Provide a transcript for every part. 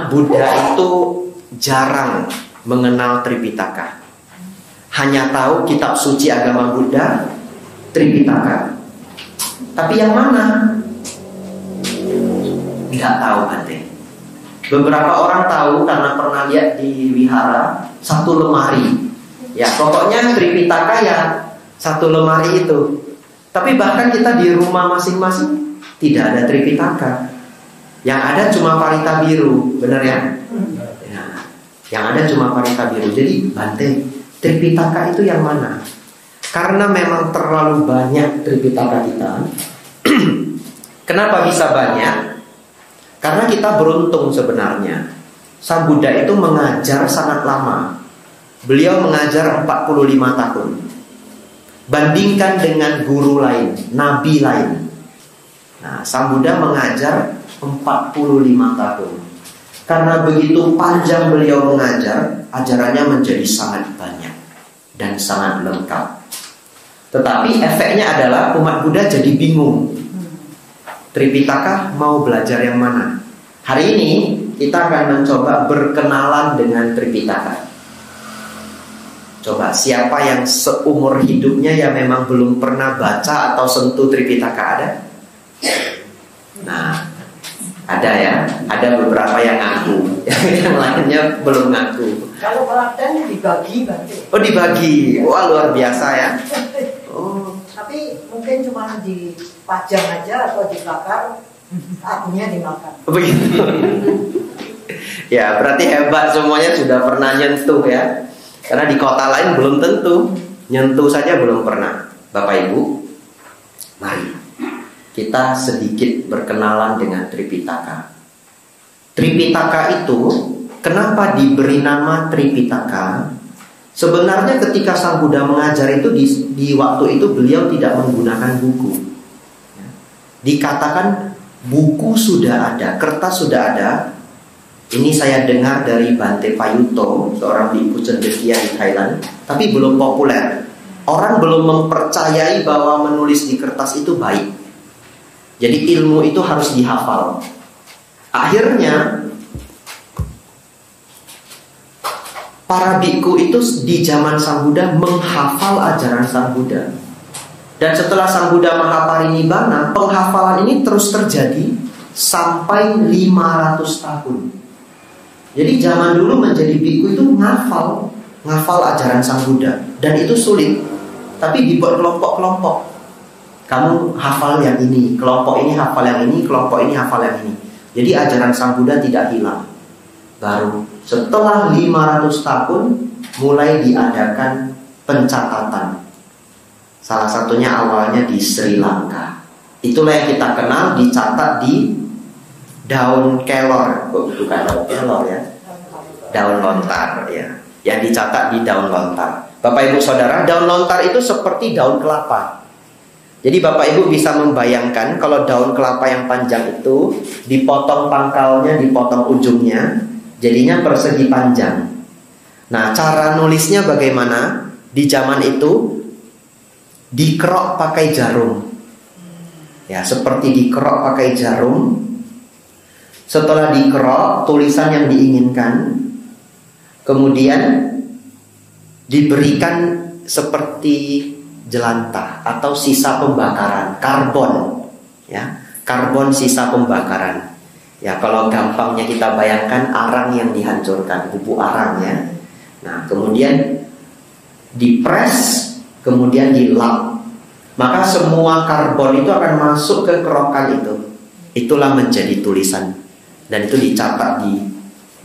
umat Buddha itu jarang mengenal Tripitaka. Hanya tahu kitab suci agama Buddha, Tripitaka. Tapi yang mana? Nggak tahu, Bante. Beberapa orang tahu karena pernah lihat di wihara satu lemari. Ya, pokoknya Tripitaka ya satu lemari itu. Tapi bahkan kita di rumah masing-masing tidak ada Tripitaka. Yang ada cuma parita biru, benar ya? Ya, yang ada cuma parita biru. Jadi Bante, Tripitaka itu yang mana? Karena memang terlalu banyak Tripitaka kita. Kenapa bisa banyak? Karena kita beruntung sebenarnya. Sang Buddha itu mengajar sangat lama. Beliau mengajar 45 tahun. Bandingkan dengan guru lain, nabi lain. Nah, Sang Buddha mengajar 45 tahun. Karena begitu panjang beliau mengajar, ajarannya menjadi sangat banyak dan sangat lengkap. Tetapi efeknya adalah umat Buddha jadi bingung. Tripitaka mau belajar yang mana? Hari ini kita akan mencoba berkenalan dengan Tripitaka. Coba siapa yang seumur hidupnya yang memang belum pernah baca atau sentuh Tripitaka, ada? Nah, ada ya. Ada beberapa yang ngaku, yang lainnya belum ngaku. Kalau pelatihan dibagi berarti. Oh, dibagi. Wah, luar biasa ya. Oh. Tapi mungkin cuma dipajang aja atau dibakar, abunya dimakan. Begitu. Ya, berarti hebat, semuanya sudah pernah nyentuh ya. Karena di kota lain belum tentu. Nyentuh saja belum pernah. Bapak Ibu, mari kita sedikit berkenalan dengan Tripitaka. Tripitaka itu kenapa diberi nama Tripitaka? Sebenarnya ketika Sang Buddha mengajar itu di waktu itu beliau tidak menggunakan buku. Dikatakan buku sudah ada, kertas sudah ada. Ini saya dengar dari Bante Payuto, seorang biku cendekia di Thailand, tapi belum populer. Orang belum mempercayai bahwa menulis di kertas itu baik. Jadi ilmu itu harus dihafal. Akhirnya para biku itu di zaman Sang Buddha menghafal ajaran Sang Buddha. Dan setelah Sang Buddha Mahaparinibbana, penghafalan ini terus terjadi sampai 500 tahun. Jadi zaman dulu menjadi biku itu ngafal ajaran Sang Buddha. Dan itu sulit. Tapi dibuat kelompok-kelompok. Kamu hafal yang ini, kelompok ini hafal yang ini, kelompok ini hafal yang ini. Jadi ajaran Sang Buddha tidak hilang. Baru setelah 500 tahun mulai diadakan pencatatan. Salah satunya awalnya di Sri Lanka. Itulah yang kita kenal dicatat di daun kelor. Bukan daun kelor ya, daun lontar ya. Yang dicatat di daun lontar. Bapak Ibu Saudara, daun lontar itu seperti daun kelapa. Jadi Bapak Ibu bisa membayangkan kalau daun kelapa yang panjang itu dipotong pangkalnya, dipotong ujungnya, jadinya persegi panjang. Nah, cara nulisnya bagaimana? Di zaman itu dikerok pakai jarum. Ya, seperti dikerok pakai jarum. Setelah dikerok, tulisan yang diinginkan kemudian diberikan seperti jelantah atau sisa pembakaran, karbon. Ya, karbon sisa pembakaran. Ya, kalau gampangnya kita bayangkan arang yang dihancurkan, bubuk arang ya. Nah, kemudian dipres, kemudian dilap. Maka semua karbon itu akan masuk ke kerokan itu. Itulah menjadi tulisan. Dan itu dicatat di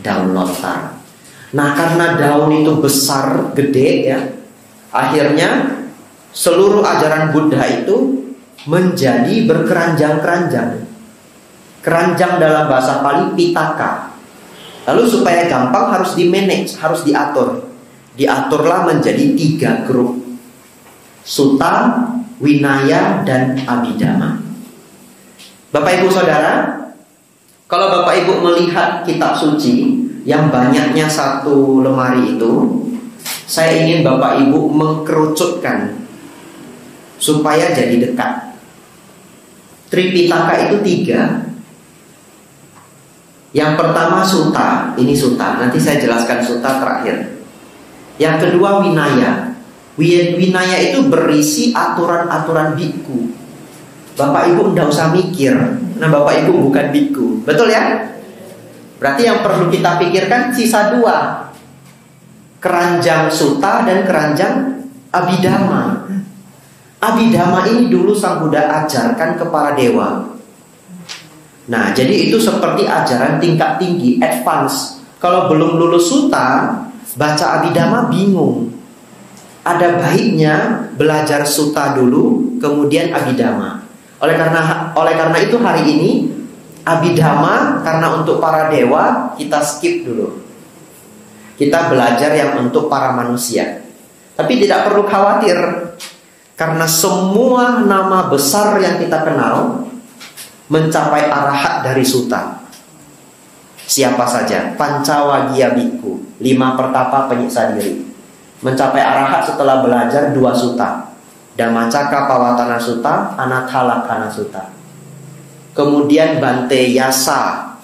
daun lontar. Nah, karena daun itu besar, gede ya, akhirnya seluruh ajaran Buddha itu menjadi berkeranjang-keranjang. Keranjang dalam bahasa Pali pitaka. Lalu supaya gampang harus di-manage, harus diatur. Diaturlah menjadi 3 grup: Sutta, Winaya, dan Abhidhamma. Bapak Ibu Saudara, kalau Bapak Ibu melihat kitab suci yang banyaknya satu lemari itu, saya ingin Bapak Ibu mengkerucutkan supaya jadi dekat. Tripitaka itu 3. Yang pertama sutta, ini sutta. Nanti saya jelaskan sutta terakhir. Yang kedua winaya. Winaya itu berisi aturan-aturan biku. Bapak Ibu tidak usah mikir, nah Bapak Ibu bukan biku, betul ya? Berarti yang perlu kita pikirkan sisa dua, keranjang sutta dan keranjang abhidhamma. Abhidhamma ini dulu Sang Buddha ajarkan ke para dewa. Nah, jadi itu seperti ajaran tingkat tinggi, advance. Kalau belum lulus sutta, baca abhidhamma bingung. Ada baiknya belajar sutta dulu, kemudian abhidhamma. Oleh karena itu hari ini abhidhamma karena untuk para dewa kita skip dulu. Kita belajar yang untuk para manusia. Tapi tidak perlu khawatir, karena semua nama besar yang kita kenal mencapai arahat dari sutta. Siapa saja? Pancawagya Bhikkhu, 5 pertapa penyiksa diri, mencapai arahat setelah belajar 2 sutta, Dhammacakka Pawatana Sutta, Anatthalakkana Sutta. Kemudian Bante Yasa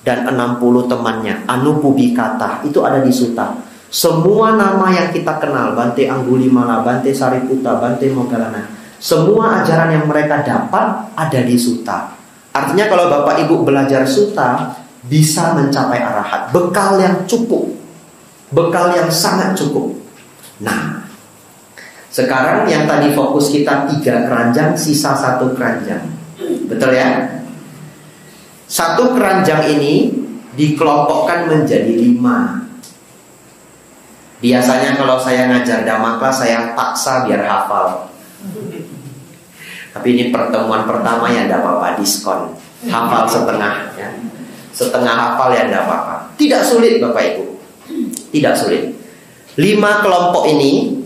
dan 60 temannya, Anupubikata, itu ada di sutta. Semua nama yang kita kenal, Bante Anggulimala, Bante Sariputta, Bante Moggallana, semua ajaran yang mereka dapat ada di sutta. Artinya kalau Bapak Ibu belajar sutta, bisa mencapai arahat. Bekal yang cukup, bekal yang sangat cukup. Nah, sekarang yang tadi fokus kita 3 keranjang, sisa 1 keranjang. Betul ya? 1 keranjang ini dikelompokkan menjadi 5. Biasanya kalau saya ngajar Dhammaka, saya paksa biar hafal. Tapi ini pertemuan pertama ya, tidak apa-apa, diskon. Hafal setengah ya. Setengah hafal ya tidak apa-apa. Tidak sulit Bapak Ibu, tidak sulit. 5 kelompok ini,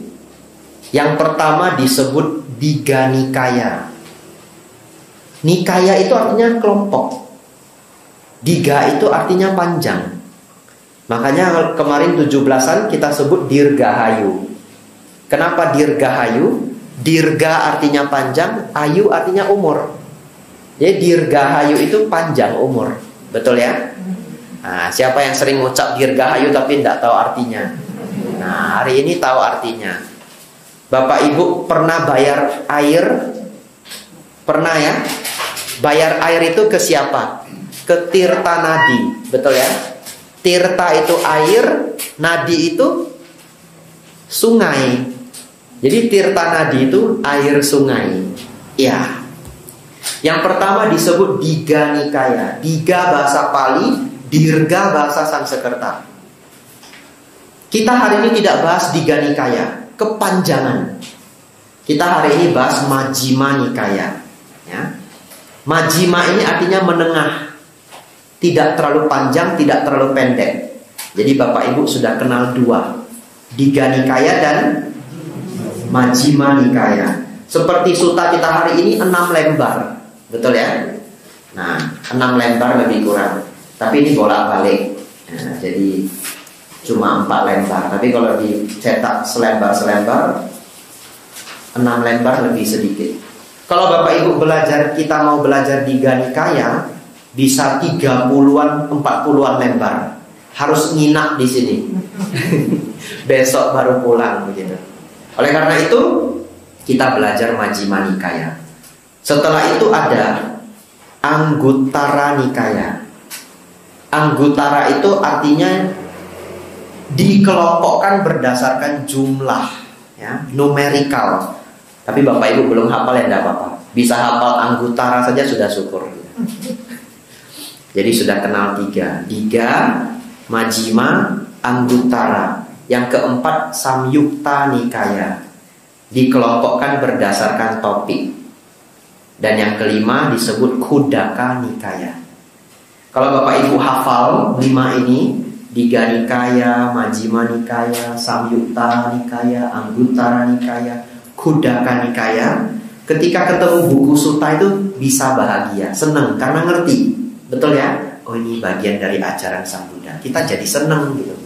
yang pertama disebut Digha Nikaya. Nikaya itu artinya kelompok, Digha itu artinya panjang. Makanya kemarin 17-an kita sebut Dirgahayu. Kenapa Dirgahayu? Dirga artinya panjang, Ayu artinya umur. Jadi Dirgahayu itu panjang umur. Betul ya? Nah, siapa yang sering ngucap Dirgahayu tapi tidak tahu artinya? Nah, hari ini tahu artinya. Bapak Ibu pernah bayar air? Pernah ya? Bayar air itu ke siapa? Ke Tirta Nadi. Betul ya? Tirta itu air, Nadi itu sungai. Jadi Tirta Nadi itu air sungai. Ya. Yang pertama disebut Digha Nikaya. Digha bahasa Pali, Dirga bahasa Sanskerta. Kita hari ini tidak bahas Digha Nikaya, kepanjangan. Kita hari ini bahas Majjhima Nikaya ya. Majjhima ini artinya menengah, tidak terlalu panjang, tidak terlalu pendek. Jadi Bapak Ibu sudah kenal 2, Digha Nikaya dan Majjhima Nikaya. Seperti sutta kita hari ini 6 lembar. Betul ya? Nah, 6 lembar lebih kurang. Tapi ini bolak-balik. Nah, jadi cuma 4 lembar. Tapi kalau dicetak selembar-selembar, 6 lembar lebih sedikit. Kalau Bapak Ibu belajar, kita mau belajar Digha Nikaya, bisa 30-an, 40-an lembar. Harus nginap di sini. Besok baru pulang begitu. Oleh karena itu, kita belajar Majjhima Nikaya. Setelah itu ada Anguttara Nikaya. Anguttara itu artinya dikelompokkan berdasarkan jumlah ya, numerikal. Tapi Bapak Ibu belum hafal ya tidak apa-apa. Bisa hafal Anguttara saja sudah syukur. Jadi sudah kenal 3, Digha, Majjhima, Anguttara. Yang keempat Samyukta Nikaya, dikelompokkan berdasarkan topik. Dan yang kelima disebut Khuddaka Nikaya. Kalau Bapak Ibu hafal 5 ini, Digha Nikaya, Majjhima Nikaya, Samyukta Nikaya, Anguttara Nikaya, Khuddaka Nikaya, ketika ketemu buku sutta itu bisa bahagia, senang karena ngerti. Betul ya? Oh, ini bagian dari ajaran Sang Buddha. Kita jadi senang gitu.